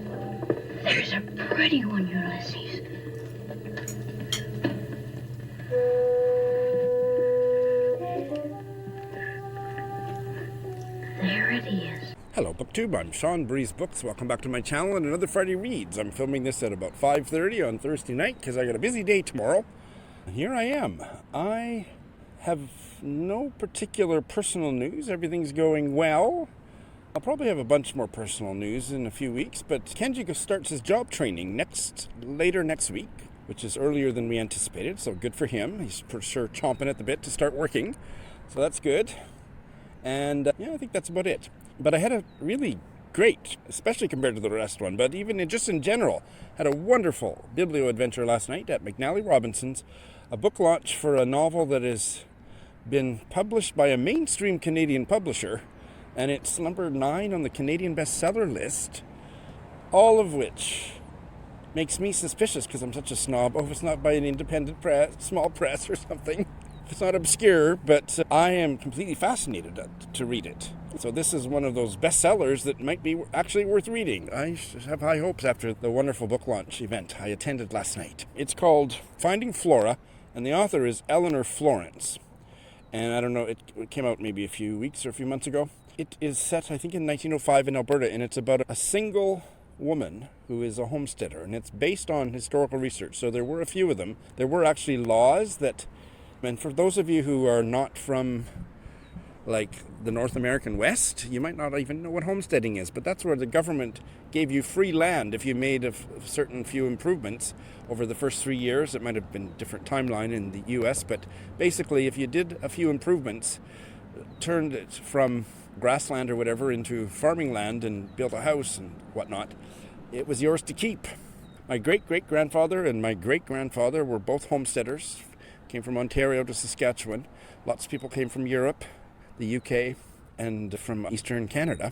There's a pretty one, Ulysses. There it is. Hello, BookTube. I'm Sean Breeze Books. Welcome back to my channel and another Friday Reads. I'm filming this at about 5:30 on Thursday night because I got a busy day tomorrow. Here I am. I have no particular personal news. Everything's going well. I'll probably have a bunch more personal news in a few weeks, but Kenji starts his job training later next week, which is earlier than we anticipated, so good for him. He's for sure chomping at the bit to start working, so that's good. And I think that's about it. But I had a really great, especially compared to the last one, but even just in general, had a wonderful biblioadventure last night at McNally Robinson's, a book launch for a novel that has been published by a mainstream Canadian publisher, and it's number 9 on the Canadian bestseller list, all of which makes me suspicious because I'm such a snob. Oh, if it's not by an independent press, small press or something. It's not obscure, but I am completely fascinated to read it. So this is one of those bestsellers that might be actually worth reading. I have high hopes after the wonderful book launch event I attended last night. It's called Finding Flora, and the author is Elinor Florence. And I don't know, it came out maybe a few weeks or a few months ago. It is set, I think, in 1905 in Alberta, and it's about a single woman who is a homesteader, and it's based on historical research. So there were a few of them. There were actually laws that, and for those of you who are not from, like, the North American West, you might not even know what homesteading is, but that's where the government gave you free land if you made a certain few improvements over the first 3 years. It might have been a different timeline in the U.S., but basically if you did a few improvements, turned it from grassland or whatever into farming land and built a house and whatnot, it was yours to keep. My great-great-grandfather and my great-grandfather were both homesteaders, came from Ontario to Saskatchewan. Lots of people came from Europe, the UK, and from Eastern Canada,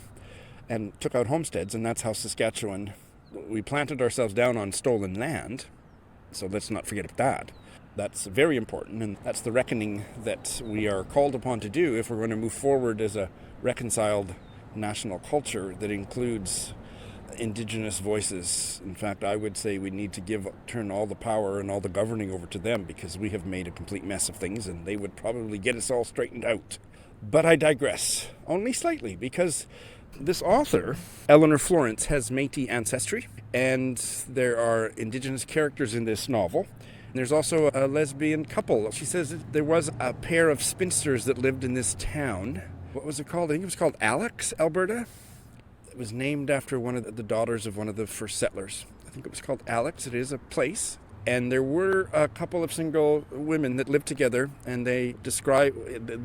and took out homesteads, and that's how Saskatchewan, we planted ourselves down on stolen land, so let's not forget that. That's very important, and that's the reckoning that we are called upon to do if we're going to move forward as a reconciled national culture that includes Indigenous voices. In fact, I would say we need to turn all the power and all the governing over to them because we have made a complete mess of things, and they would probably get us all straightened out. But I digress, only slightly, because this author, Elinor Florence, has Métis ancestry, and there are Indigenous characters in this novel. There's also a lesbian couple. She says there was a pair of spinsters that lived in this town. What was it called? I think it was called Alex, Alberta. It was named after one of the daughters of one of the first settlers. I think it was called Alex. It is a place. And there were a couple of single women that lived together, and they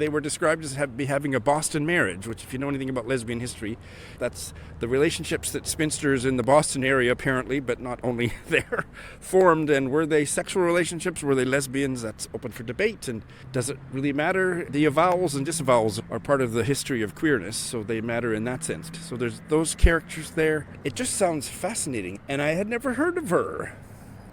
were described as having a Boston marriage, which, if you know anything about lesbian history, that's the relationships that spinsters in the Boston area, apparently, but not only there, formed. And were they sexual relationships? Were they lesbians? That's open for debate. And does it really matter? The avowals and disavowals are part of the history of queerness, so they matter in that sense. So there's those characters there. It just sounds fascinating, and I had never heard of her.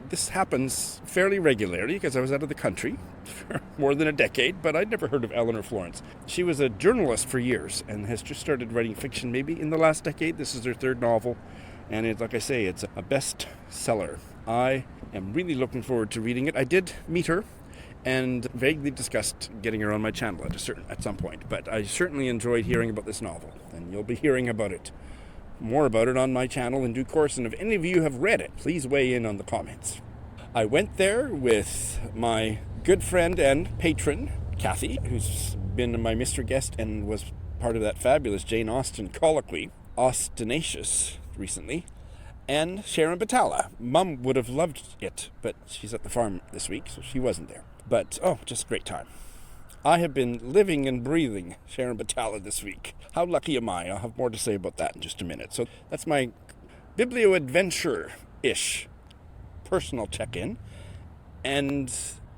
This happens fairly regularly because I was out of the country for more than a decade, but I'd never heard of Elinor Florence. She was a journalist for years and has just started writing fiction maybe in the last decade. This is her third novel, and like I say, it's a bestseller. I am really looking forward to reading it. I did meet her and vaguely discussed getting her on my channel at some point, but I certainly enjoyed hearing about this novel, and you'll be hearing more about it on my channel in due course, and if any of you have read it, please weigh in on the comments. I went there with my good friend and patron, Kathy, who's been my mystery guest and was part of that fabulous Jane Austen colloquy, Ostinacious, recently, and Sharon Butala. Mum would have loved it, but she's at the farm this week, so she wasn't there. But, just a great time. I have been living and breathing Sharon Butala this week. How lucky am I? I'll have more to say about that in just a minute. So that's my biblioadventure-ish personal check-in. And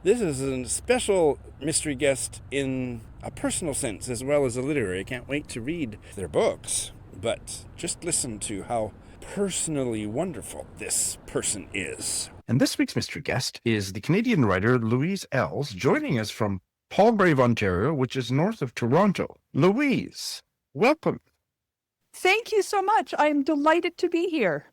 this is a special mystery guest in a personal sense as well as a literary. I can't wait to read their books, but just listen to how personally wonderful this person is. And this week's mystery guest is the Canadian writer Louise Ells, joining us from Palgrave, Ontario, which is north of Toronto. Louise, welcome. Thank you so much. I am delighted to be here.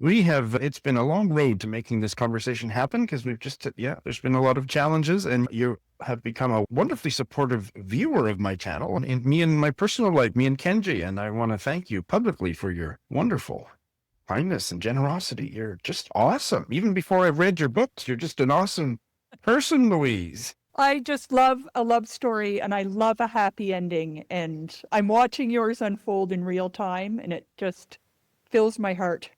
It's been a long road to making this conversation happen because there's been a lot of challenges, and you have become a wonderfully supportive viewer of my channel and in me and my personal life, me and Kenji. And I want to thank you publicly for your wonderful kindness and generosity. You're just awesome. Even before I've read your books, you're just an awesome person, Louise. I just love a love story, and I love a happy ending. And I'm watching yours unfold in real time, and it just fills my heart.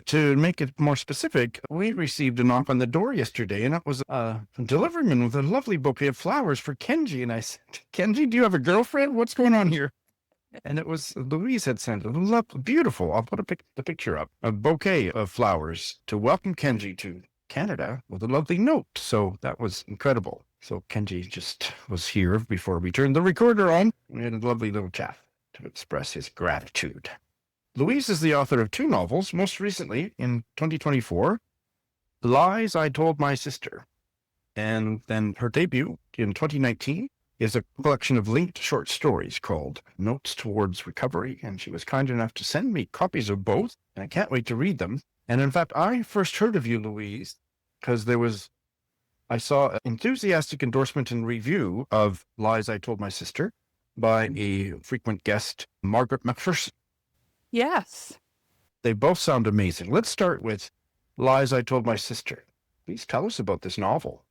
To make it more specific, we received a knock on the door yesterday, and it was a deliveryman with a lovely bouquet of flowers for Kenji. And I said, Kenji, do you have a girlfriend? What's going on here? And it was Louise had sent a beautiful, I'll put the picture up, a bouquet of flowers to welcome Kenji to Canada with a lovely note. So that was incredible. So Kenji just was here before we turned the recorder on. We had a lovely little chat to express his gratitude. Louise is the author of 2 novels, most recently in 2024, Lies I Told My Sister. And then her debut in 2019 is a collection of linked short stories called Notes Towards Recovery. And she was kind enough to send me copies of both, and I can't wait to read them. And in fact, I first heard of you, Louise, because I saw an enthusiastic endorsement and review of Lies I Told My Sister by a frequent guest, Margaret McPherson. Yes. They both sound amazing. Let's start with Lies I Told My Sister. Please tell us about this novel.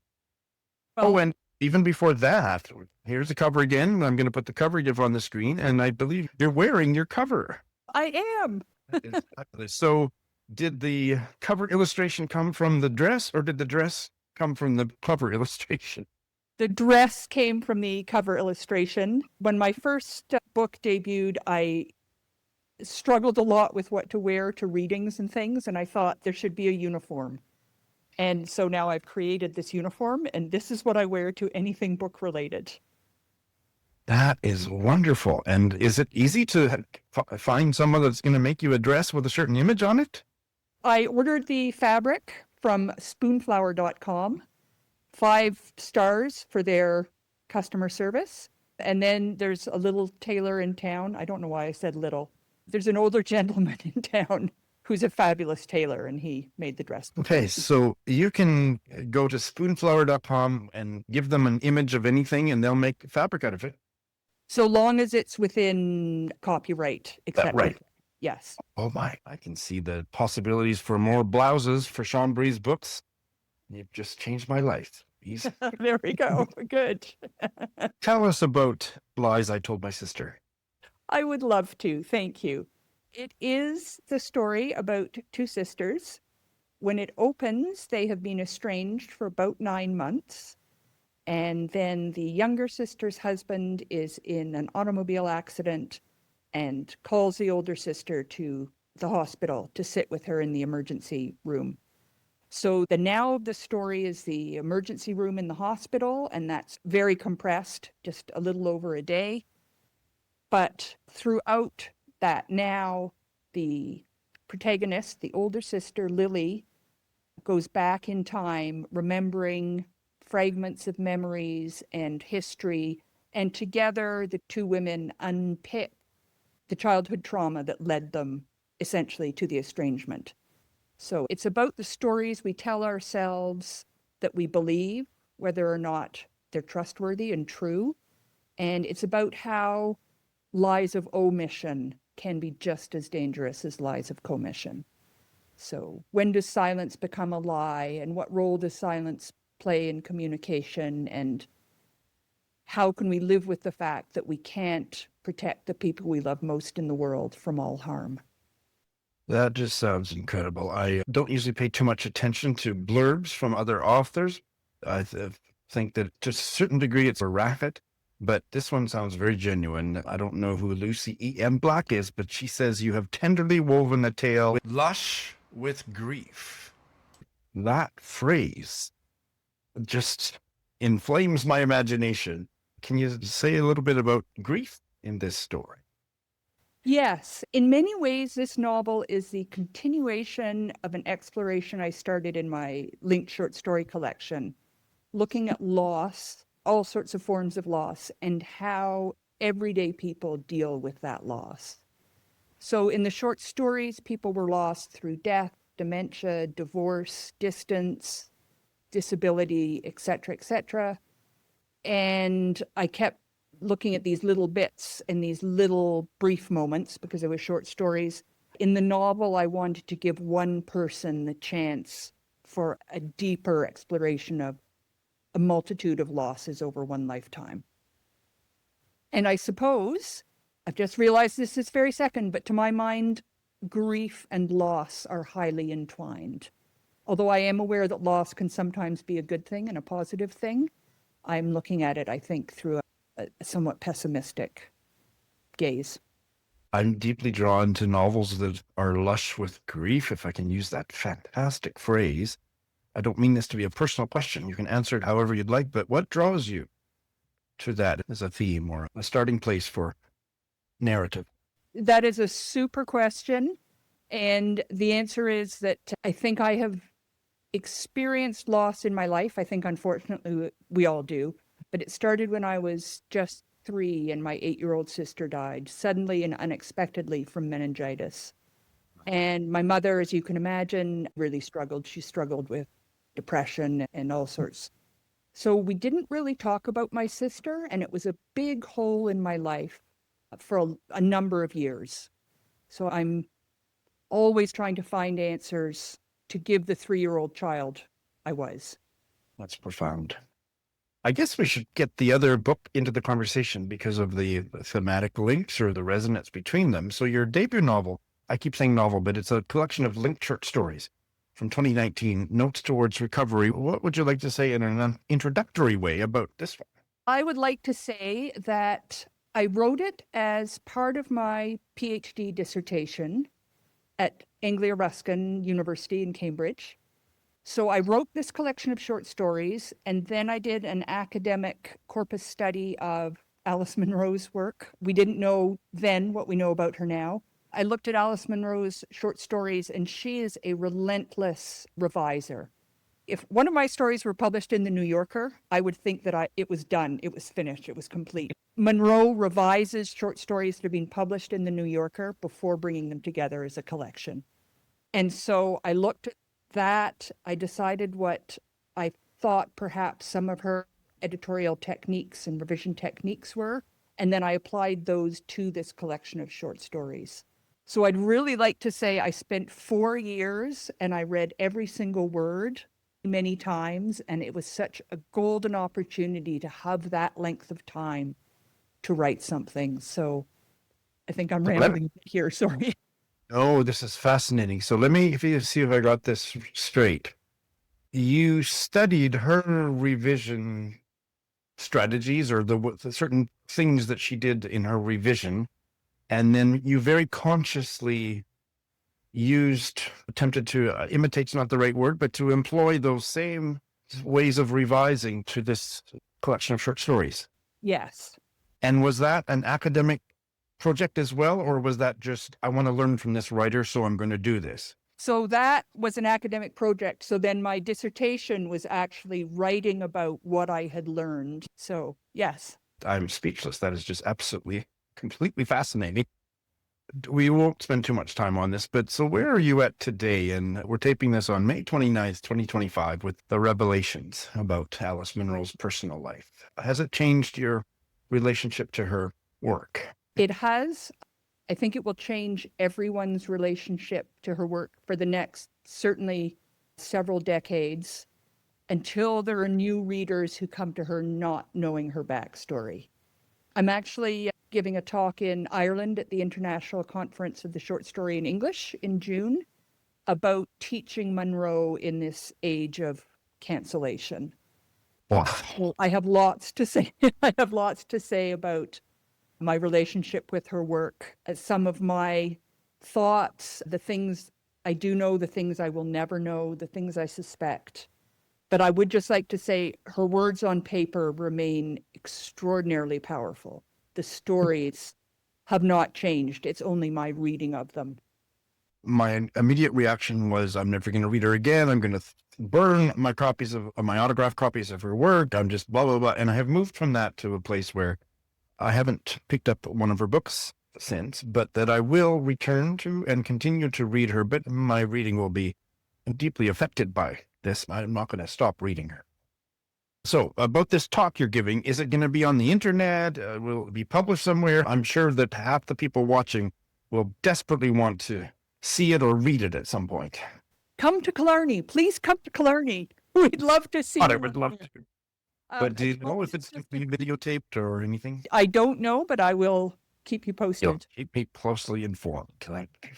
Well, and even before that, here's the cover again. I'm going to put the cover gift on the screen, and I believe you're wearing your cover. I am. So did the cover illustration come from the dress, or did the dress come from the cover illustration? The dress came from the cover illustration. When my first book debuted, I struggled a lot with what to wear to readings and things, and I thought there should be a uniform. And so now I've created this uniform, and this is what I wear to anything book related. That is wonderful. And is it easy to find someone that's going to make you a dress with a certain image on it? I ordered the fabric from spoonflower.com, 5 stars for their customer service. And then there's a little tailor in town. I don't know why I said little. There's an older gentleman in town who's a fabulous tailor, and he made the dress. Okay, so you can go to spoonflower.com and give them an image of anything, and they'll make fabric out of it. So long as it's within copyright, etc. Right. Yes. Oh my, I can see the possibilities for more blouses for Sean Bree's books. You've just changed my life. There we go. Good. Tell us about Lies I Told My Sister. I would love to. Thank you. It is the story about 2 sisters. When it opens, they have been estranged for about 9 months. And then the younger sister's husband is in an automobile accident and calls the older sister to the hospital to sit with her in the emergency room. So the story is the emergency room in the hospital, and that's very compressed, just a little over a day. But throughout that, now the protagonist, the older sister, Lily, goes back in time, remembering fragments of memories and history. And together, the 2 women unpick the childhood trauma that led them essentially to the estrangement. So it's about the stories we tell ourselves that we believe, whether or not they're trustworthy and true. And it's about how lies of omission can be just as dangerous as lies of commission. So when does silence become a lie, and what role does silence play in communication, and how can we live with the fact that we can't protect the people we love most in the world from all harm? That just sounds incredible. I don't usually pay too much attention to blurbs from other authors. I think that to a certain degree it's a racket. But this one sounds very genuine. I don't know who Lucy E.M. Black is, but she says you have tenderly woven a tale lush with grief. That phrase just inflames my imagination. Can you say a little bit about grief in this story? Yes. In many ways, this novel is the continuation of an exploration I started in my linked short story collection, looking at loss, all sorts of forms of loss, and how everyday people deal with that loss. So in the short stories, people were lost through death, dementia, divorce, distance, disability, etc., etc. And I kept looking at these little bits and these little brief moments because they were short stories. In the novel, I wanted to give one person the chance for a deeper exploration of a multitude of losses over one lifetime. And I suppose, I've just realized this very second, but to my mind, grief and loss are highly entwined. Although I am aware that loss can sometimes be a good thing and a positive thing, I'm looking at it, I think, through a somewhat pessimistic gaze. I'm deeply drawn to novels that are lush with grief, if I can use that fantastic phrase. I don't mean this to be a personal question. You can answer it however you'd like, but what draws you to that as a theme or a starting place for narrative? That is a super question. And the answer is that I think I have experienced loss in my life. I think, unfortunately, we all do. But it started when I was just 3 and my 8-year-old sister died suddenly and unexpectedly from meningitis. And my mother, as you can imagine, really struggled. She struggled with depression and all sorts. So we didn't really talk about my sister, and it was a big hole in my life for a number of years. So I'm always trying to find answers to give the 3-year-old child I was. That's profound. I guess we should get the other book into the conversation because of the thematic links or the resonance between them. So your debut novel, I keep saying novel, but it's a collection of linked short stories from 2019, Notes Towards Recovery. What would you like to say in an introductory way about this one? I would like to say that I wrote it as part of my PhD dissertation at Anglia Ruskin University in Cambridge. So I wrote this collection of short stories, and then I did an academic corpus study of Alice Munro's work. We didn't know then what we know about her now. I looked at Alice Munro's short stories, and she is a relentless reviser. If one of my stories were published in the New Yorker, I would think that it was done, it was finished, it was complete. Munro revises short stories that are being published in the New Yorker before bringing them together as a collection. And so I looked at that. I decided what I thought perhaps some of her editorial techniques and revision techniques were, and then I applied those to this collection of short stories. So I'd really like to say I spent 4 years and I read every single word many times, and it was such a golden opportunity to have that length of time to write something. So I think I'm rambling here, sorry. Oh, this is fascinating. So let me see if I got this straight. You studied her revision strategies or the certain things that she did in her revision, and then you very consciously attempted to, imitate's not the right word, but to employ those same ways of revising to this collection of short stories. Yes. And was that an academic project as well, or was that just, I want to learn from this writer, so I'm going to do this? So that was an academic project. So then my dissertation was actually writing about what I had learned. So yes. I'm speechless. That is just absolutely, completely fascinating. We won't spend too much time on this, but so where are you at today? And we're taping this on May 29th, 2025 with the revelations about Alice Munro's personal life. Has it changed your relationship to her work? It has. I think it will change everyone's relationship to her work for the next, certainly, several decades, until there are new readers who come to her not knowing her backstory. I'm actually giving a talk in Ireland at the International Conference of the Short Story in English in June about teaching Munro in this age of cancellation. Wow. I have lots to say. I have lots to say about my relationship with her work, some of my thoughts, the things I do know, the things I will never know, the things I suspect. But I would just like to say her words on paper remain extraordinarily powerful. The stories have not changed. It's only my reading of them. My immediate reaction was, I'm never going to read her again. I'm going to burn my copies of my autographed copies of her work. I'm just blah, blah, blah. And I have moved from that to a place where I haven't picked up one of her books since, but that I will return to and continue to read her, but my reading will be deeply affected by this. I'm not going to stop reading her. So, about this talk you're giving, is it going to be on the internet? Will it be published somewhere? I'm sure that half the people watching will desperately want to see it or read it at some point. Come to Killarney. Please come to Killarney. We'd love to see I you. would love to. But do you know if it's going to be videotaped or anything? I don't know, but I will keep you posted. You'll keep me closely informed.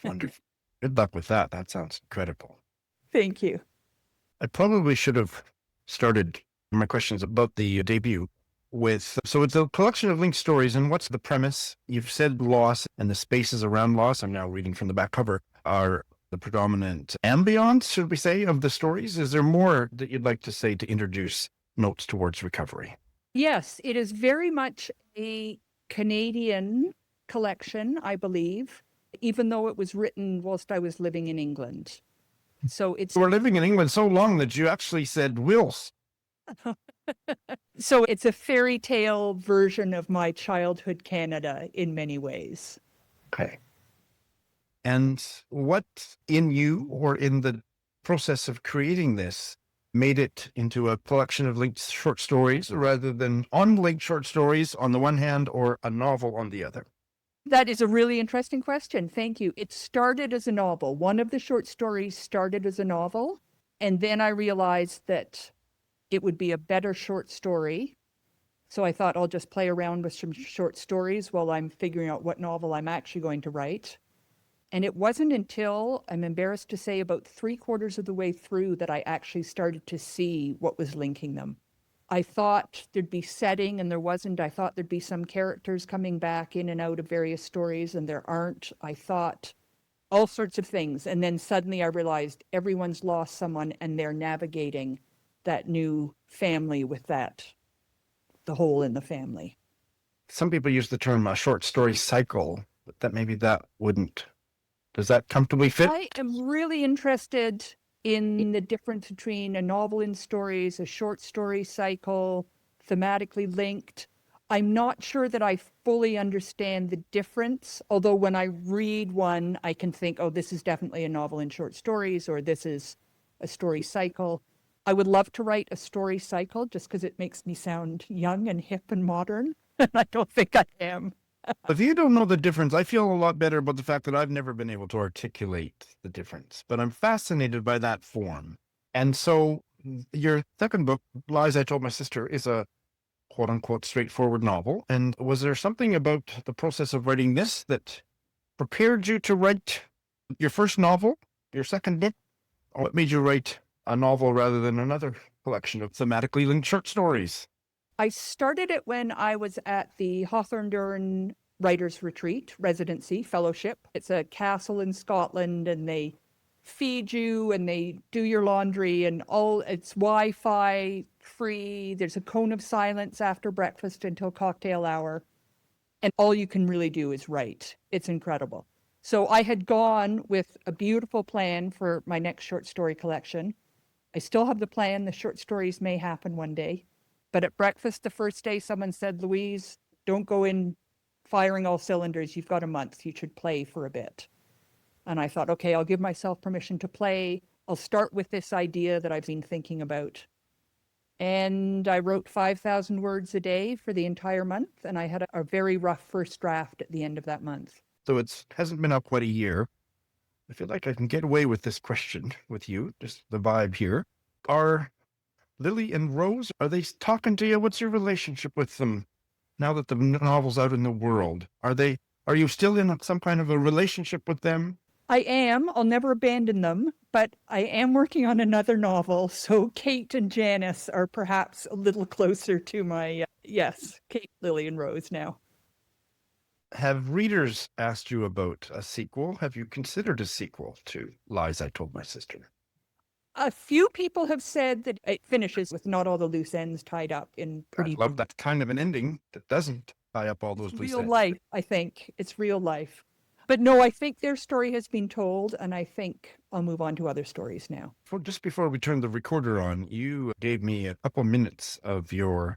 Wonderful. Good luck with that. That sounds incredible. Thank you. I probably should have started my questions about the debut with, so it's a collection of linked stories, and what's the premise? You've said loss, and the spaces around loss, I'm now reading from the back cover, are the predominant ambience, should we say, of the stories? Is there more that you'd like to say to introduce Notes Towards Recovery? Yes, it is very much a Canadian collection, I believe, even though it was written whilst I was living in England. So it's... You were living in England so long that you actually said whilst. So it's a fairy tale version of my childhood Canada in many ways. Okay. And what in you or in the process of creating this made it into a collection of linked short stories rather than unlinked short stories on the one hand or a novel on the other? That is a really interesting question. Thank you. It started as a novel. One of the short stories started as a novel. And then I realized that it would be a better short story. So I thought I'll just play around with some short stories while I'm figuring out what novel I'm actually going to write. And it wasn't until, I'm embarrassed to say, about 3/4 of the way through that I actually started to see what was linking them. I thought there'd be setting and there wasn't. I thought there'd be some characters coming back in and out of various stories and there aren't. I thought all sorts of things. And then suddenly I realized everyone's lost someone and they're navigating that new family with the hole in the family. Some people use the term a short story cycle, but that maybe that wouldn't. Does that comfortably fit? I am really interested in the difference between a novel in stories, a short story cycle, thematically linked. I'm not sure that I fully understand the difference, although when I read one, I can think, oh, this is definitely a novel in short stories, or this is a story cycle. I would love to write a story cycle just because it makes me sound young and hip and modern, and I don't think I am. If you don't know the difference, I feel a lot better about the fact that I've never been able to articulate the difference, but I'm fascinated by that form. And so your second book, Lies I Told My Sister, is a quote unquote straightforward novel. And was there something about the process of writing this that prepared you to write your first novel, your second book? Or what made you write a novel rather than another collection of thematically linked short stories? I started it when I was at the Hawthorne Writers Retreat residency fellowship. It's a castle in Scotland and they feed you and they do your laundry and all. It's Wi-Fi free. There's a cone of silence after breakfast until cocktail hour. And all you can really do is write. It's incredible. So I had gone with a beautiful plan for my next short story collection. I still have the plan. The short stories may happen one day. But at breakfast the first day, someone said, Louise, don't go in firing all cylinders. You've got a month. You should play for a bit. And I thought, okay, I'll give myself permission to play. I'll start with this idea that I've been thinking about. And I wrote 5,000 words a day for the entire month. And I had a very rough first draft at the end of that month. So it hasn't been out quite a year. I feel like I can get away with this question with you, just the vibe here. Are Lily and Rose, are they talking to you? What's your relationship with them now that the novel's out in the world? Are you still in some kind of a relationship with them? I am. I'll never abandon them, but I am working on another novel. So Kate and Janice are perhaps a little closer to my, yes, Kate, Lily, and Rose now. Have readers asked you about a sequel? Have you considered a sequel to Lies I Told My Sister? A few people have said that it finishes with not all the loose ends tied up in pretty... I love that kind of an ending that doesn't tie up all those loose ends. Real life, I think. It's real life. But no, I think their story has been told, and I think I'll move on to other stories now. Just before we turn the recorder on, you gave me a couple minutes of the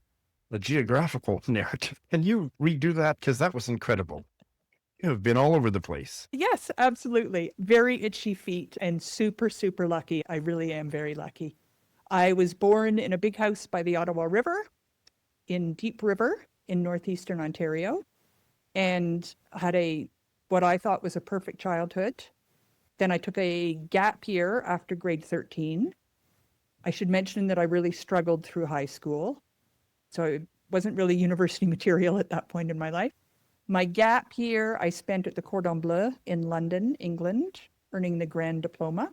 geographical narrative. Can you redo that? Because that was incredible. You have been all over the place. Yes, absolutely. Very itchy feet and super, super lucky. I really am very lucky. I was born in a big house by the Ottawa River in Deep River in northeastern Ontario, and had what I thought was a perfect childhood. Then I took a gap year after grade 13. I should mention that I really struggled through high school, so it wasn't really university material at that point in my life. My gap year I spent at the Cordon Bleu in London, England, earning the Grand Diploma,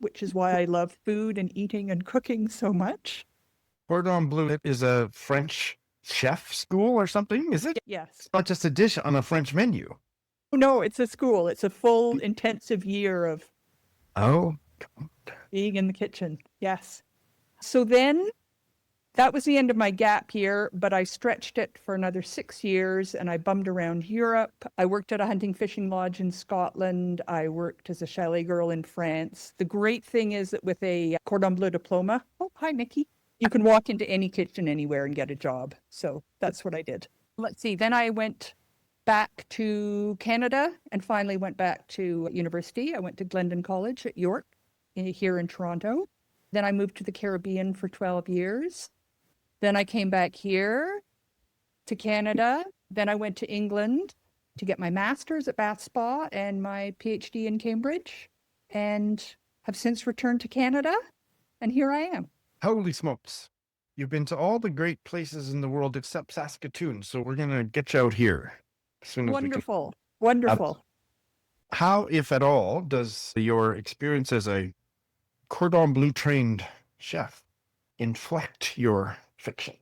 which is why I love food and eating and cooking so much. Cordon Bleu is a French chef school or something, is it? Yes. It's not just a dish on a French menu. No, it's a school. It's a full intensive year of Oh, being in the kitchen. Yes. So then that was the end of my gap year, but I stretched it for another 6 years and I bummed around Europe. I worked at a hunting fishing lodge in Scotland. I worked as a chalet girl in France. The great thing is that with a Cordon Bleu diploma, oh, hi, Mickey, you can walk into any kitchen anywhere and get a job. So that's what I did. Let's see. Then I went back to Canada and finally went back to university. I went to Glendon College at York here in Toronto. Then I moved to the Caribbean for 12 years. Then I came back here to Canada. Then I went to England to get my master's at Bath Spa and my PhD in Cambridge, and have since returned to Canada. And here I am. holy smokes. You've been to all the great places in the world except Saskatoon, so we're going to get you out here as soon as we can. Wonderful. Wonderful. How, if at all, does your experience as a Cordon Bleu trained chef inflect your fiction?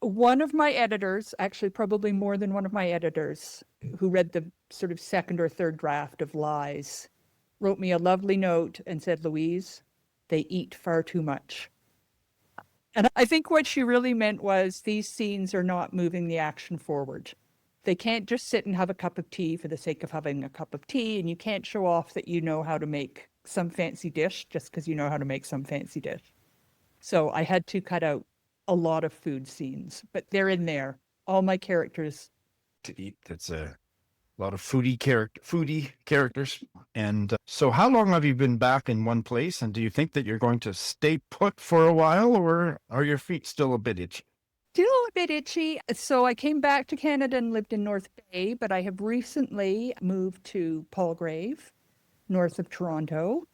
One of my editors, actually probably more than one of my editors, who read the sort of second or third draft of Lies, wrote me a lovely note and said, Louise, they eat far too much. And I think what she really meant was these scenes are not moving the action forward. They can't just sit and have a cup of tea for the sake of having a cup of tea, and you can't show off that you know how to make some fancy dish just because you know how to make some fancy dish. So I had to cut out a lot of food scenes, but they're in there. All my characters. To eat, that's a lot of foodie characters. And so how long have you been back in one place? And do you think that you're going to stay put for a while, or are your feet still a bit itchy? Still a bit itchy. So I came back to Canada and lived in North Bay, but I have recently moved to Palgrave, north of Toronto.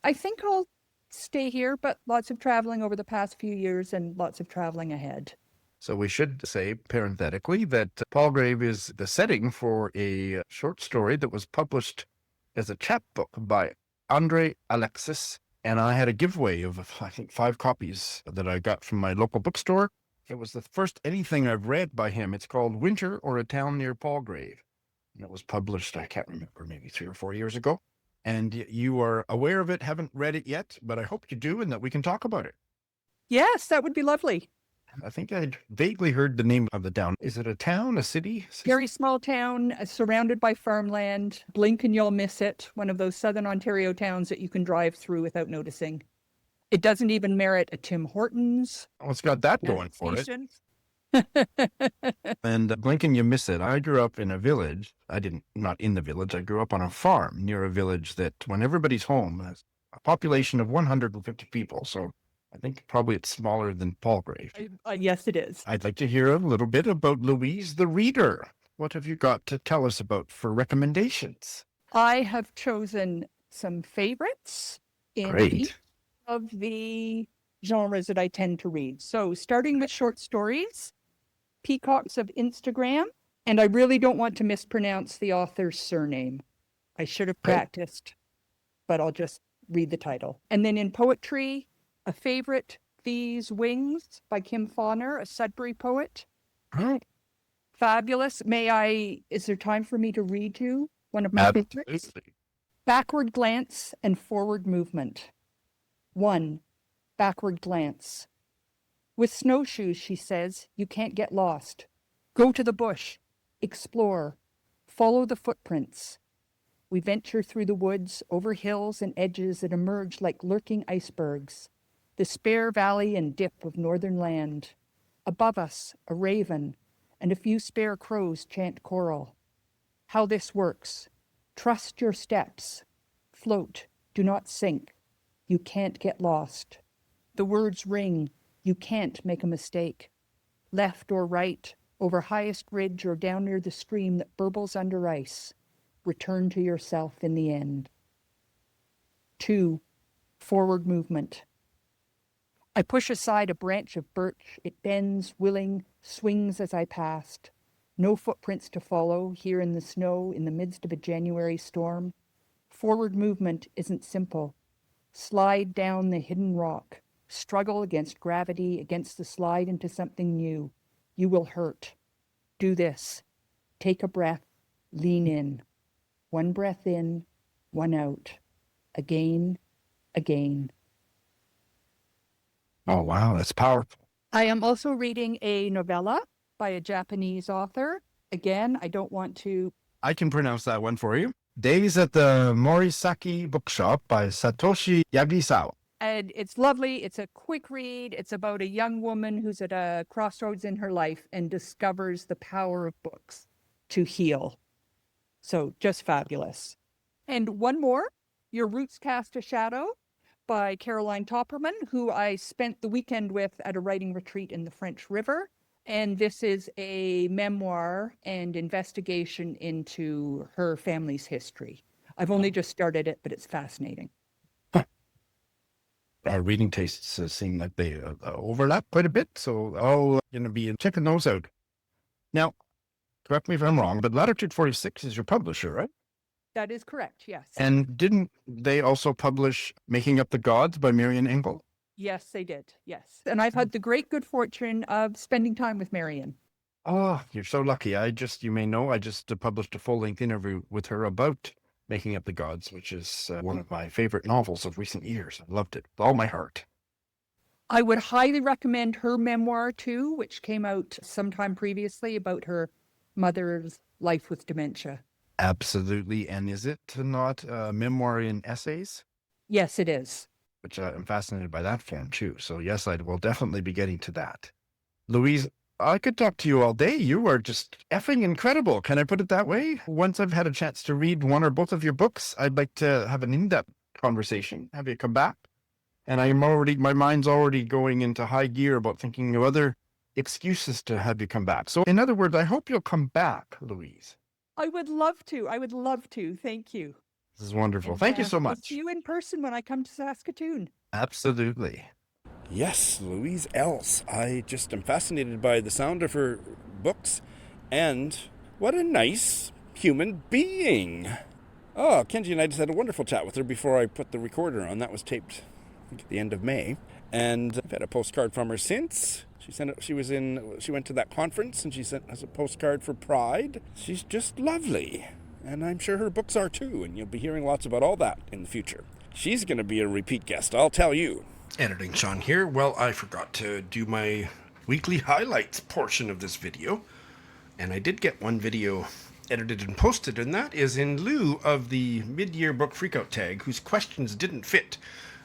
I think I'll stay here, but lots of traveling over the past few years and lots of traveling ahead. So we should say parenthetically that Palgrave is the setting for a short story that was published as a chapbook by André, Alexis, and I had a giveaway of, I think, 5 copies that I got from my local bookstore. It was the first anything I've read by him. It's called Winter or a Town Near Palgrave. And it was published, I can't remember, maybe 3 or 4 years ago. And you are aware of it, haven't read it yet, but I hope you do and that we can talk about it. Yes, that would be lovely. I think I'd vaguely heard the name of the town. Is it a town, a city? Very small town, surrounded by farmland. Blink and you'll miss it. One of those southern Ontario towns that you can drive through without noticing. It doesn't even merit a Tim Hortons. Oh, it's got that going for it. station. And blink and you miss it. I grew up in a village. Not in the village. I grew up on a farm near a village that when everybody's home has a population of 150 people. So I think probably it's smaller than Palgrave. Yes, it is. I'd like to hear a little bit about Louise the Reader. What have you got to tell us about for recommendations? I have chosen some favorites in Great. each of the genres that I tend to read. So starting with short stories, Peacocks of Instagram, and I really don't want to mispronounce the author's surname. I should have practiced, but I'll just read the title. And then in poetry, a favorite, These Wings by Kim Fawner, a Sudbury poet. Oh, Fabulous. Is there time for me to read you one of my favorites? absolutely. Backward glance and forward movement. 1. Backward glance. With snowshoes, she says, you can't get lost. Go to the bush. Explore. Follow the footprints. We venture through the woods, over hills and edges that emerge like lurking icebergs. The spare valley and dip of northern land. Above us, a raven, and a few spare crows chant choral. How this works. Trust your steps. Float. Do not sink. You can't get lost. The words ring. You can't make a mistake. Left or right, over highest ridge or down near the stream that burbles under ice. Return to yourself in the end. 2. Forward movement. I push aside a branch of birch. It bends, willing, swings as I passed. No footprints to follow, here in the snow, in the midst of a January storm. Forward movement isn't simple. Slide down the hidden rock. Struggle against gravity, against the slide into something new. You will hurt. Do this. Take a breath. Lean in. One breath in, one out. Again, again. Oh, wow, that's powerful. I am also reading a novella by a Japanese author. Again, I don't want to... I can pronounce that one for you. Days at the Morisaki Bookshop by Satoshi Yagisawa. And it's lovely. It's a quick read. It's about a young woman who's at a crossroads in her life and discovers the power of books to heal. So just fabulous. And one more, Your Roots Cast a Shadow by Caroline Topperman, who I spent the weekend with at a writing retreat in the French River. And this is a memoir and investigation into her family's history. I've only just started it, but it's fascinating. Our reading tastes seem like they overlap quite a bit, so I'll going to be checking those out. Now, correct me if I'm wrong, but Latitude 46 is your publisher, right? That is correct, yes. And didn't they also publish Making Up the Gods by Marian Engel? Yes, they did, yes. And I've had the great good fortune of spending time with Marian. Oh, you're so lucky. You may know, I just published a full-length interview with her about Making Up the Gods, which is one of my favorite novels of recent years. I loved it with all my heart. I would highly recommend her memoir too, which came out sometime previously about her mother's life with dementia. Absolutely. And is it not a memoir in essays? Yes, it is. Which I'm fascinated by that form too. So yes, I will definitely be getting to that. Louise, I could talk to you all day. You are just effing incredible. Can I put it that way? Once I've had a chance to read one or both of your books, I'd like to have an in-depth conversation, have you come back. And my mind's already going into high gear about thinking of other excuses to have you come back. So in other words, I hope you'll come back, Louise. I would love to. I would love to. Thank you. This is wonderful. Thank you so much. I'll see you in person when I come to Saskatoon. Absolutely. Yes, Louise Else. I just am fascinated by the sound of her books, and what a nice human being. Oh, Kenji and I just had a wonderful chat with her before I put the recorder on. That was taped, I think, at the end of May. And I've had a postcard from her since. She went to that conference, and she sent us a postcard for Pride. She's just lovely. And I'm sure her books are too, and you'll be hearing lots about all that in the future. She's going to be a repeat guest, I'll tell you. Editing Sean here. Well, I forgot to do my weekly highlights portion of this video, and I did get one video edited and posted, and that is in lieu of the mid-year book freakout tag, whose questions didn't fit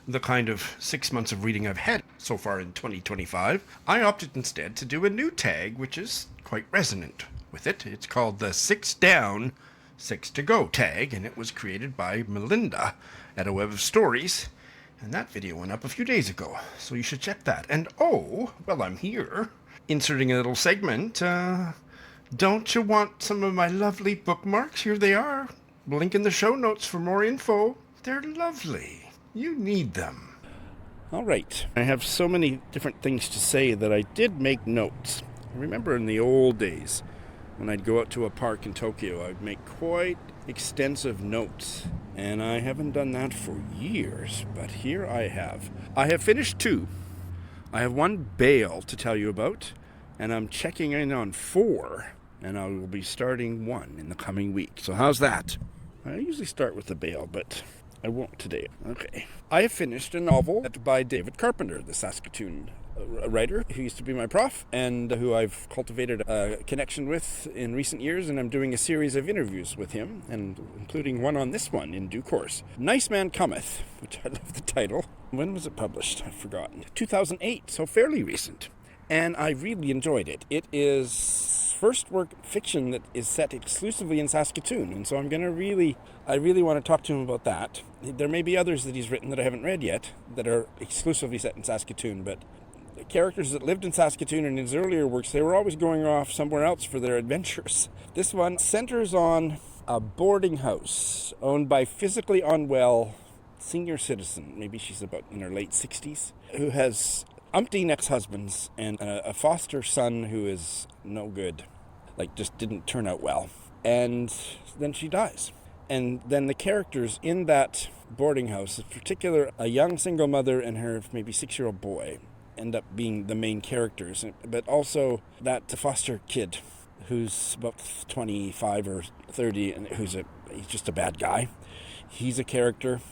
the kind of 6 months of reading I've had so far in 2025. I opted instead to do a new tag, which is quite resonant with it. It's called the 6 Down, 6 to Go tag, and it was created by Melinda at A Web of Stories, and that video went up a few days ago, so you should check that. And oh, well, I'm here, inserting a little segment. Don't you want some of my lovely bookmarks? Here they are. Link in the show notes for more info. They're lovely. You need them. All right. I have so many different things to say that I did make notes. I remember in the old days, when I'd go out to a park in Tokyo, I'd make quite extensive notes. And I haven't done that for years, but here I have. I have finished 2. I have 1 Bale to tell you about, and I'm checking in on 4, and I will be starting 1 in the coming week. So how's that? I usually start with the Bale, but I won't today. Okay. I have finished a novel by David Carpenter, the Saskatoon writer who used to be my prof and who I've cultivated a connection with in recent years, and I'm doing a series of interviews with him, and including one on this one in due course. Niceman, Cometh, which I love the title. When was it published? I've forgotten. 2008, so fairly recent. And I really enjoyed it. It is first work of fiction that is set exclusively in Saskatoon. And so I really want to talk to him about that. There may be others that he's written that I haven't read yet that are exclusively set in Saskatoon, but the characters that lived in Saskatoon in his earlier works, they were always going off somewhere else for their adventures. This one centers on a boarding house owned by physically unwell senior citizen, maybe she's about in her late 60s, who has umpteen ex-husbands and a foster son who is no good, like just didn't turn out well. And then she dies. And then the characters in that boarding house, in particular a young single mother and her maybe 6-year-old boy, end up being the main characters. But also that foster kid who's about 25 or 30 and he's just a bad guy. He's a character.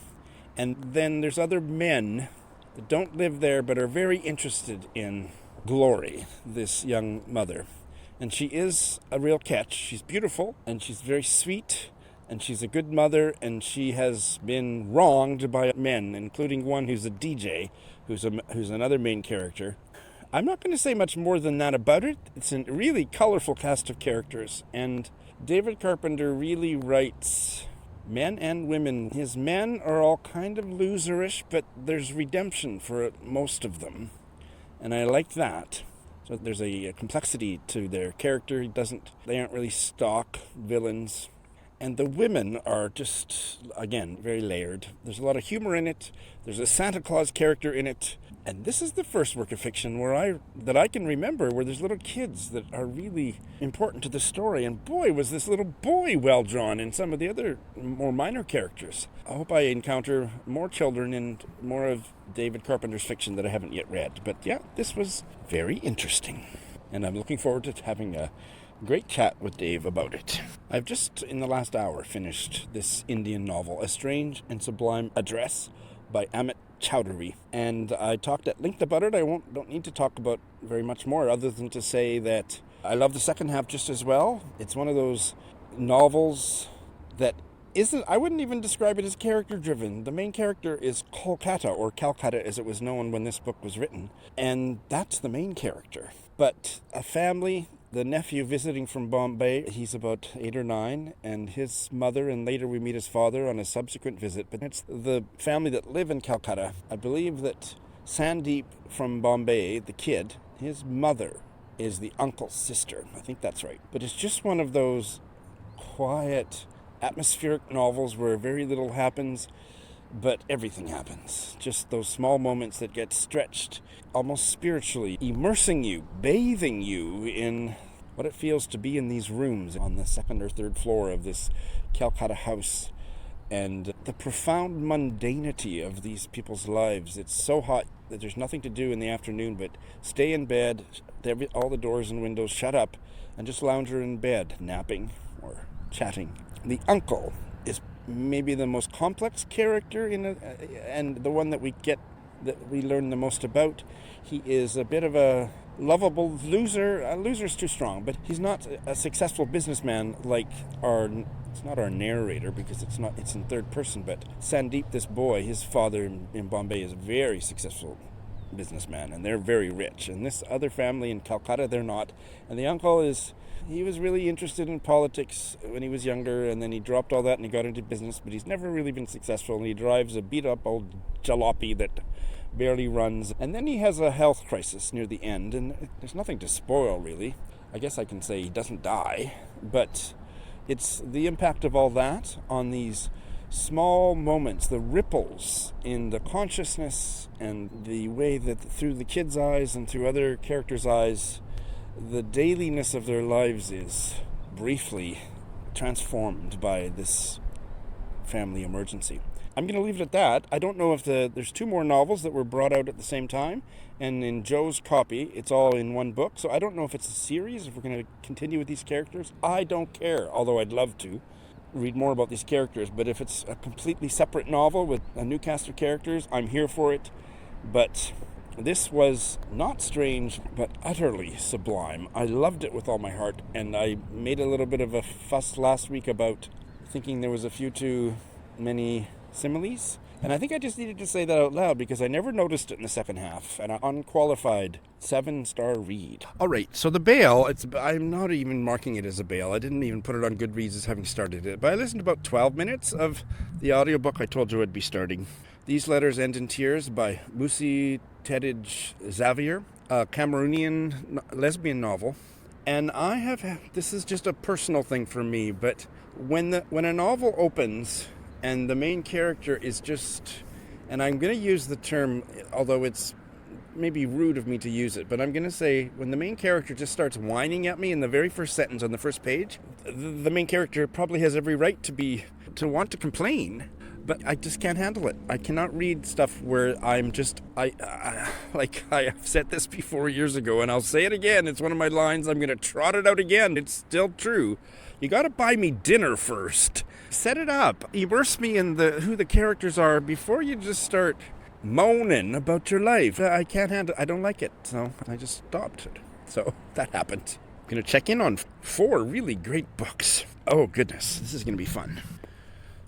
And then there's other men that don't live there but are very interested in Glory, this young mother. And she is a real catch. She's beautiful and she's very sweet and she's a good mother, and she has been wronged by men, including one who's a DJ, who's another main character. I'm not going to say much more than that about it. It's a really colorful cast of characters, and David Carpenter really writes men and women. His men are all kind of loserish, but there's redemption for most of them, and I like that. So there's a complexity to their character. They aren't really stock villains. And the women are just, again, very layered. There's a lot of humor in it. There's a Santa Claus character in it. And this is the first work of fiction that I can remember where there's little kids that are really important to the story. And boy, was this little boy well drawn in some of the other more minor characters. I hope I encounter more children and more of David Carpenter's fiction that I haven't yet read. But yeah, this was very interesting. And I'm looking forward to having a great chat with Dave about it. I've just, in the last hour, finished this Indian novel, A Strange and Sublime Address by Amit Chaudhuri. And I talked at length about it. I don't need to talk about very much more other than to say that I love the second half just as well. It's one of those novels that I wouldn't even describe it as character-driven. The main character is Kolkata, or Calcutta as it was known when this book was written. And that's the main character. But a family, the nephew visiting from Bombay, he's about 8 or 9, and his mother, and later we meet his father on a subsequent visit. But it's the family that live in Calcutta. I believe that Sandeep from Bombay, the kid, his mother is the uncle's sister. I think that's right. But it's just one of those quiet, atmospheric novels where very little happens, but everything happens. Just those small moments that get stretched almost spiritually, immersing you, bathing you in what it feels to be in these rooms on the 2nd or 3rd floor of this Calcutta house, and the profound mundanity of these people's lives. It's so hot that there's nothing to do in the afternoon but stay in bed, all the doors and windows shut up, and just lounge in bed, napping or chatting. The uncle is maybe the most complex character and the one that we learn the most about. He is a bit of a lovable loser. Loser's too strong, but he's not a successful businessman like it's not our narrator because it's in third person, but Sandeep, this boy, his father in Bombay is a very successful businessman, and they're very rich. And this other family in Calcutta, they're not. And the uncle he was really interested in politics when he was younger, and then he dropped all that and he got into business, but he's never really been successful, and he drives a beat-up old jalopy that barely runs. And then he has a health crisis near the end, and there's nothing to spoil, really. I guess I can say he doesn't die, but it's the impact of all that on these small moments, the ripples in the consciousness and the way that through the kid's eyes and through other characters' eyes, the dailiness of their lives is briefly transformed by this family emergency. I'm going to leave it at that. I don't know if there's 2 more novels that were brought out at the same time, and in Joe's copy, it's all in one book, so I don't know if it's a series, if we're going to continue with these characters. I don't care, although I'd love to read more about these characters, but if it's a completely separate novel with a new cast of characters, I'm here for it. But this was not strange, but utterly sublime. I loved it with all my heart, and I made a little bit of a fuss last week about thinking there was a few too many similes. And I think I just needed to say that out loud because I never noticed it in the second half. An unqualified 7-star read. All right, so The Bail, I'm not even marking it as a bail. I didn't even put it on Goodreads as having started it. But I listened to about 12 minutes of the audiobook I told you I'd be starting. These Letters End in Tears by Musih, Tedji, Xaviere, a Cameroonian lesbian novel. And this is just a personal thing for me, but when a novel opens and the main character is just, and I'm going to use the term, although it's maybe rude of me to use it, but I'm going to say when the main character just starts whining at me in the very first sentence on the first page, the main character probably has every right to want to complain, but I just can't handle it. I cannot read stuff where I'm just, I've said this before years ago, and I'll say it again. It's one of my lines. I'm going to trot it out again. It's still true. You got to buy me dinner first. Set it up. Immerse me in who the characters are before you just start moaning about your life. I can't handle it. I don't like it. So I just stopped it. So that happened. I'm going to check in on 4 really great books. Oh, goodness. This is going to be fun.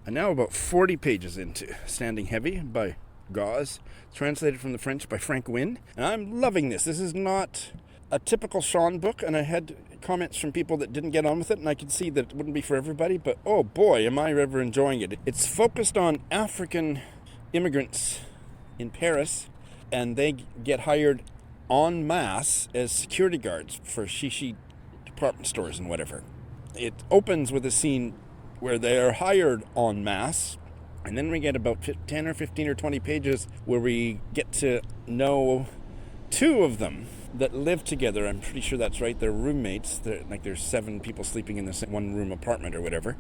I'm now about 40 pages into Standing Heavy by Gauz, translated from the French by Frank Wynne. And I'm loving this. This is not a typical Sean book, and I had comments from people that didn't get on with it, and I could see that it wouldn't be for everybody, but oh boy, am I ever enjoying it. It's focused on African immigrants in Paris, and they get hired en masse as security guards for shishi department stores and whatever. It opens with a scene where they are hired en masse, and then we get about 10 or 15 or 20 pages where we get to know 2 of them that live together. I'm pretty sure that's right. They're roommates. There's 7 people sleeping in this one-room apartment or whatever,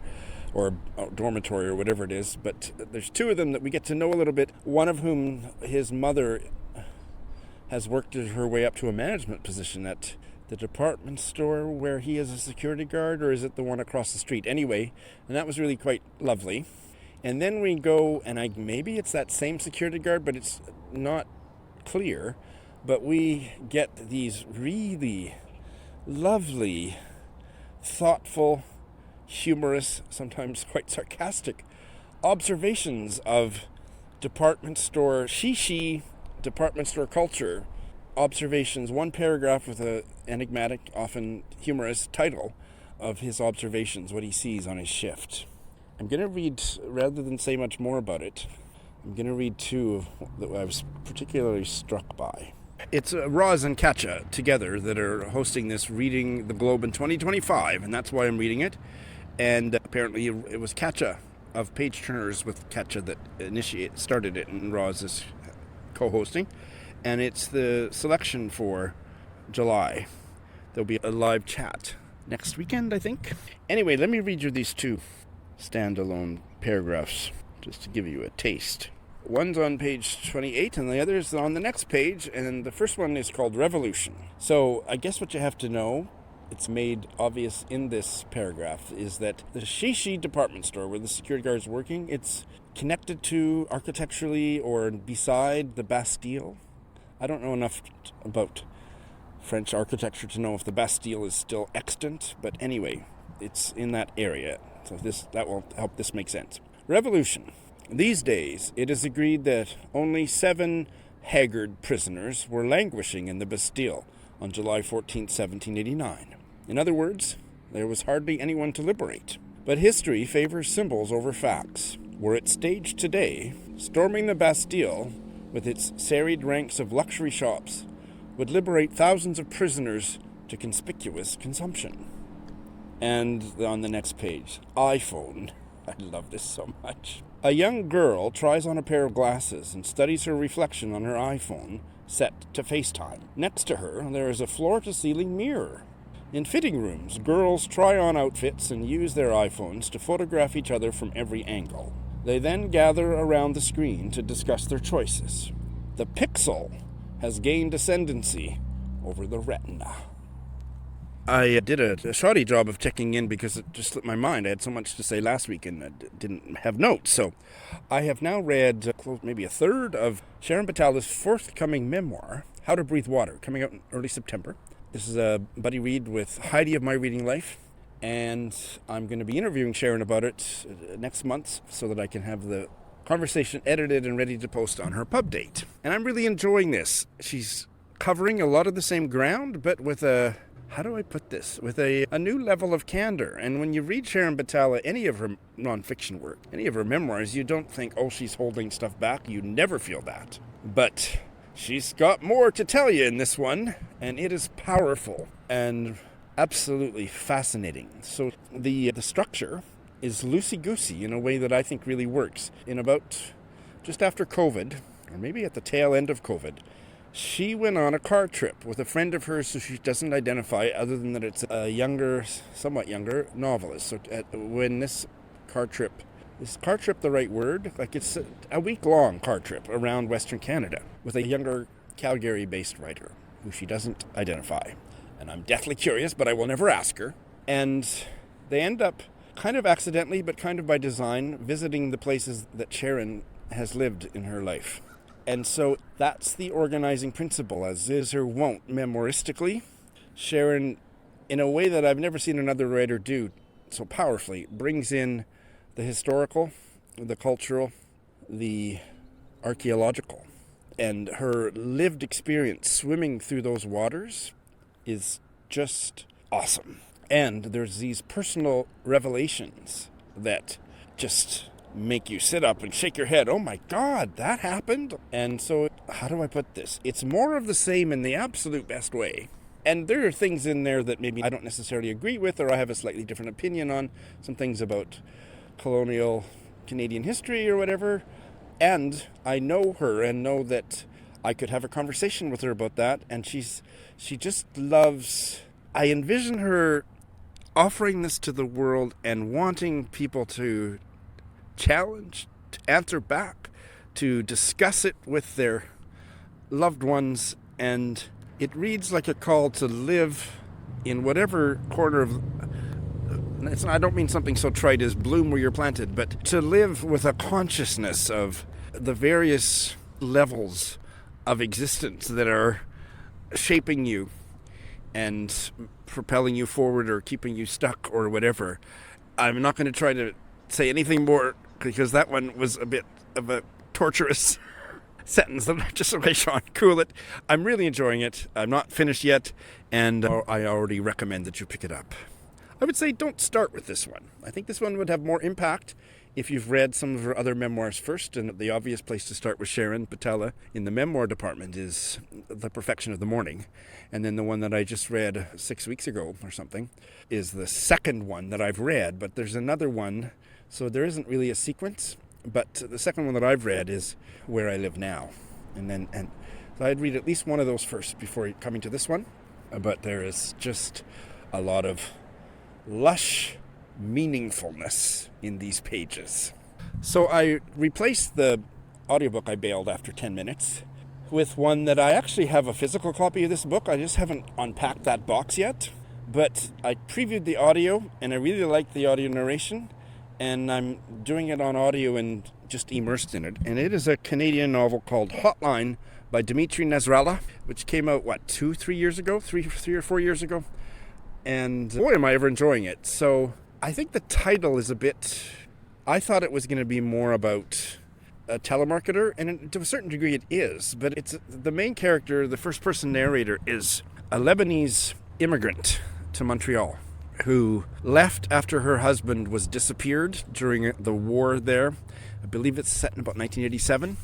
or dormitory or whatever it is. But there's 2 of them that we get to know a little bit. One of whom, his mother, has worked her way up to a management position at the department store where he is a security guard, or is it the one across the street? Anyway, and that was really quite lovely. And then we go, and maybe it's that same security guard, but it's not clear. But we get these really lovely, thoughtful, humorous, sometimes quite sarcastic observations of department store, department store culture. Observations, one paragraph with an enigmatic, often humorous title of his observations, what he sees on his shift. I'm going to read, rather than say much more about it, I'm going to read 2 that I was particularly struck by. It's Roz and Katja together that are hosting this Reading the Globe in 2025, and that's why I'm reading it. And apparently it was Katja of Page Turners with Katja that started it, and Roz is co-hosting. And it's the selection for July. There'll be a live chat next weekend, I think. Anyway, let me read you these 2 standalone paragraphs just to give you a taste. One's on page 28 and the other is on the next page, and the first one is called Revolution. So I guess what you have to know, it's made obvious in this paragraph, is that the shishi department store where the security guard is working, it's connected to architecturally or beside the Bastille. I don't know enough about French architecture to know if the Bastille is still extant, but anyway, it's in that area. So that will help this make sense. Revolution. These days, it is agreed that only 7 haggard prisoners were languishing in the Bastille on July 14, 1789. In other words, there was hardly anyone to liberate. But history favors symbols over facts. Were it staged today, storming the Bastille with its serried ranks of luxury shops would liberate thousands of prisoners to conspicuous consumption. And on the next page, iPhone. I love this so much. A young girl tries on a pair of glasses and studies her reflection on her iPhone set to FaceTime. Next to her, there is a floor-to-ceiling mirror. In fitting rooms, girls try on outfits and use their iPhones to photograph each other from every angle. They then gather around the screen to discuss their choices. The pixel has gained ascendancy over the retina. I did a shoddy job of checking in because it just slipped my mind. I had so much to say last week and I didn't have notes. So I have now read maybe a third of Sharon Butala's forthcoming memoir, How to Breathe Water, coming out in early September. This is a buddy read with Heidi of My Reading Life. And I'm going to be interviewing Sharon about it next month so that I can have the conversation edited and ready to post on her pub date. And I'm really enjoying this. She's covering a lot of the same ground, but with a, how do I put this? With a new level of candor. And when you read Sharon Butala, any of her nonfiction work, any of her memoirs, you don't think, oh, she's holding stuff back. You never feel that. But she's got more to tell you in this one, and it is powerful and absolutely fascinating. So the structure is loosey-goosey in a way that I think really works. In about just after COVID, or maybe at the tail end of COVID, she went on a car trip with a friend of hers who she doesn't identify other than that it's a younger, somewhat younger novelist. So when this car trip, is car trip the right word? Like it's a week-long car trip around Western Canada with a younger Calgary-based writer who she doesn't identify. And I'm deathly curious, but I will never ask her. And they end up kind of accidentally, but kind of by design, visiting the places that Sharon has lived in her life. And so that's the organizing principle, as is her wont memoiristically. Sharon, in a way that I've never seen another writer do so powerfully, brings in the historical, the cultural, the archaeological. And her lived experience swimming through those waters is just awesome. And there's these personal revelations that just make you sit up and shake your head. Oh my God, that happened? And so, how do I put this? It's more of the same in the absolute best way. And there are things in there that maybe I don't necessarily agree with, or I have a slightly different opinion on. Some things about colonial Canadian history or whatever. And I know her and know that I could have a conversation with her about that. And she just loves, I envision her offering this to the world and wanting people to challenge, to answer back, to discuss it with their loved ones. And it reads like a call to live in whatever corner of, I don't mean something so trite as bloom where you're planted, but to live with a consciousness of the various levels of existence that are shaping you and propelling you forward or keeping you stuck or whatever. I'm not going to try to say anything more because that one was a bit of a torturous sentence. Just okay, Sean, cool it. I'm really enjoying it. I'm not finished yet, and I already recommend that you pick it up. I would say don't start with this one. I think this one would have more impact if you've read some of her other memoirs first, and the obvious place to start with Sharon Butala in the memoir department is The Perfection of the Morning. And then the one that I just read 6 weeks ago or something is the second one that I've read, but there's another one, so there isn't really a sequence. But the second one that I've read is Where I Live Now. And so I'd read at least one of those first before coming to this one. But there is just a lot of lush meaningfulness in these pages. So I replaced the audiobook I bailed after 10 minutes with one that I actually have a physical copy of this book. I just haven't unpacked that box yet. But I previewed the audio, and I really liked the audio narration, and I'm doing it on audio and just immersed in it. And it is a Canadian novel called Hotline by Dimitri Nasrallah, which came out, 3 years ago? 3 or 4 years ago? And boy, am I ever enjoying it. So I think the title is a bit, I thought it was going to be more about a telemarketer, and to a certain degree it is, but it's the main character, the first person narrator, is a Lebanese immigrant to Montreal who left after her husband was disappeared during the war there. I believe it's set in about 1987.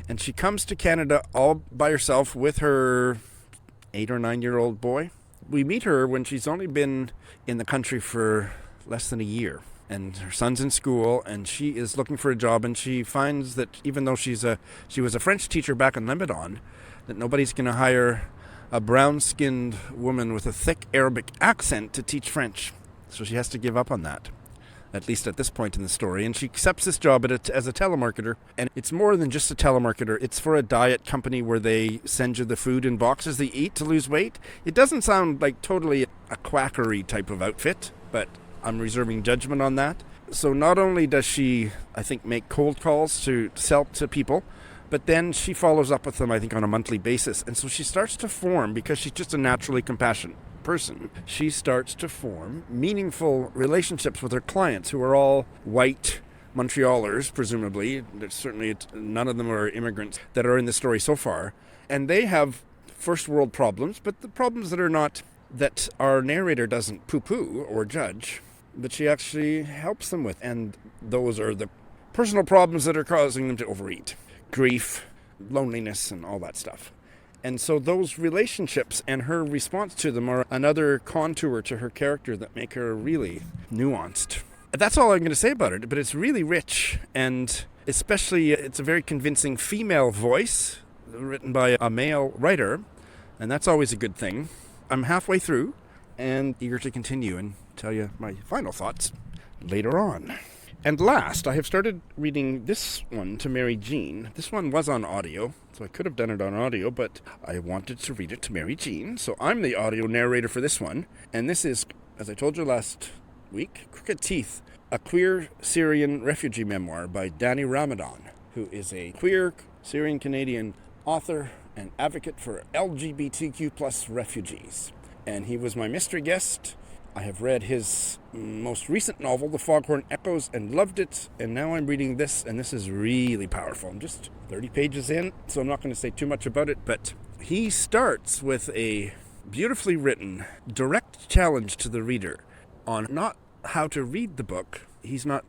And she comes to Canada all by herself with her 8 or 9 year old boy. We meet her when she's only been in the country for less than a year. And her son's in school, and she is looking for a job, and she finds that even though she was a French teacher back in Lebanon, that nobody's going to hire a brown-skinned woman with a thick Arabic accent to teach French. So she has to give up on that, at least at this point in the story. And she accepts this job as a telemarketer. And it's more than just a telemarketer. It's for a diet company where they send you the food in boxes they eat to lose weight. It doesn't sound like totally a quackery type of outfit, but I'm reserving judgment on that. So not only does she, I think, make cold calls to sell to people, but then she follows up with them, I think, on a monthly basis. And so she starts to form, because she's just a naturally compassionate person, she starts to form meaningful relationships with her clients who are all white, Montrealers, presumably. There's certainly none of them are immigrants that are in the story so far. And they have first world problems, but the problems that our narrator doesn't poo-poo or judge, but she actually helps them with. And those are the personal problems that are causing them to overeat. Grief, loneliness, and all that stuff. And so those relationships and her response to them are another contour to her character that make her really nuanced. That's all I'm going to say about it, but it's really rich, and especially it's a very convincing female voice written by a male writer, and that's always a good thing. I'm halfway through and eager to continue and tell you my final thoughts later on. And last, I have started reading this one to Mary Jean. This one was on audio, so I could have done it on audio, but I wanted to read it to Mary Jean, so I'm the audio narrator for this one. And this is, as I told you last week, Crooked Teeth, a queer Syrian refugee memoir by Danny Ramadan, who is a queer Syrian-Canadian author and advocate for LGBTQ plus refugees. And he was my mystery guest. I have read his most recent novel, The Foghorn Echoes, and loved it, and now I'm reading this, and this is really powerful. I'm just 30 pages in, so I'm not going to say too much about it, but he starts with a beautifully written, direct challenge to the reader on not how to read the book. He's not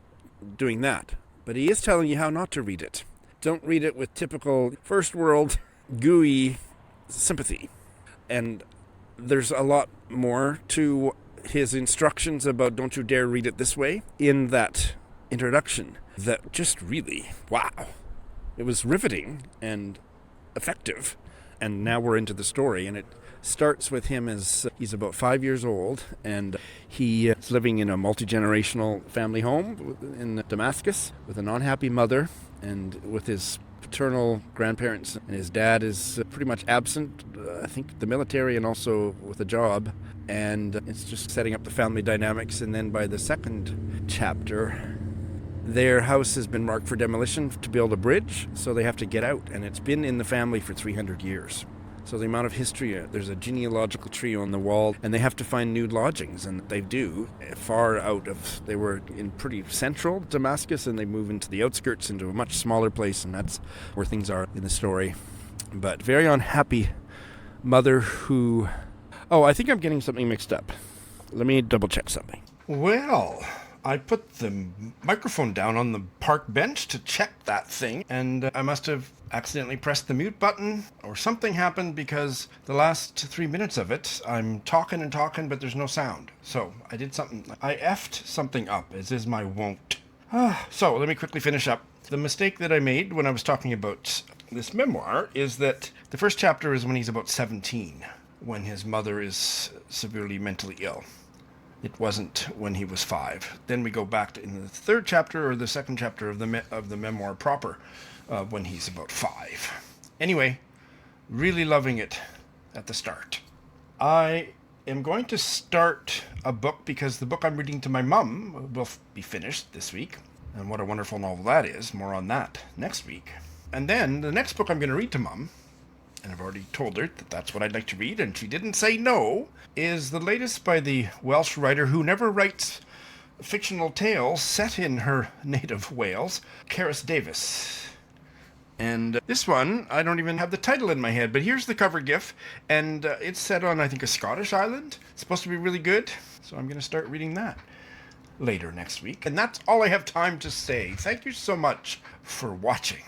doing that, but he is telling you how not to read it. Don't read it with typical first world, gooey sympathy. And there's a lot more to his instructions about don't you dare read it this way in that introduction that just really, wow. It was riveting and effective. And now we're into the story, and it starts with him as he's about 5 years old, and he is living in a multi-generational family home in Damascus with an unhappy mother and with his paternal grandparents, and his dad is pretty much absent, I think the military and also with a job, and it's just setting up the family dynamics. And then by the second chapter, their house has been marked for demolition to build a bridge, so they have to get out, and it's been in the family for 300 years. So the amount of history, there's a genealogical tree on the wall, and they have to find new lodgings, and they do, far out of, they were in pretty central Damascus, and they move into the outskirts, into a much smaller place, and that's where things are in the story. But very unhappy mother who, I think I'm getting something mixed up. Let me double check something. Well, I put the microphone down on the park bench to check that thing, and I must have accidentally pressed the mute button, or something happened, because the last 3 minutes of it, I'm talking and talking, but there's no sound. So I did something. I effed something up, as is my wont. So let me quickly finish up. The mistake that I made when I was talking about this memoir is that the first chapter is when he's about 17, when his mother is severely mentally ill. It wasn't when he was 5. Then we go back to in the third chapter, or the second chapter of the memoir proper, when he's about 5. Anyway, really loving it at the start. I am going to start a book because the book I'm reading to my mum will be finished this week. And what a wonderful novel that is. More on that next week. And then the next book I'm going to read to Mum, and I've already told her that that's what I'd like to read, and she didn't say no, is the latest by the Welsh writer who never writes fictional tales set in her native Wales, Carys Davies. And this one, I don't even have the title in my head, but here's the cover gif, and it's set on, I think, a Scottish island. It's supposed to be really good, so I'm going to start reading that later next week. And that's all I have time to say. Thank you so much for watching.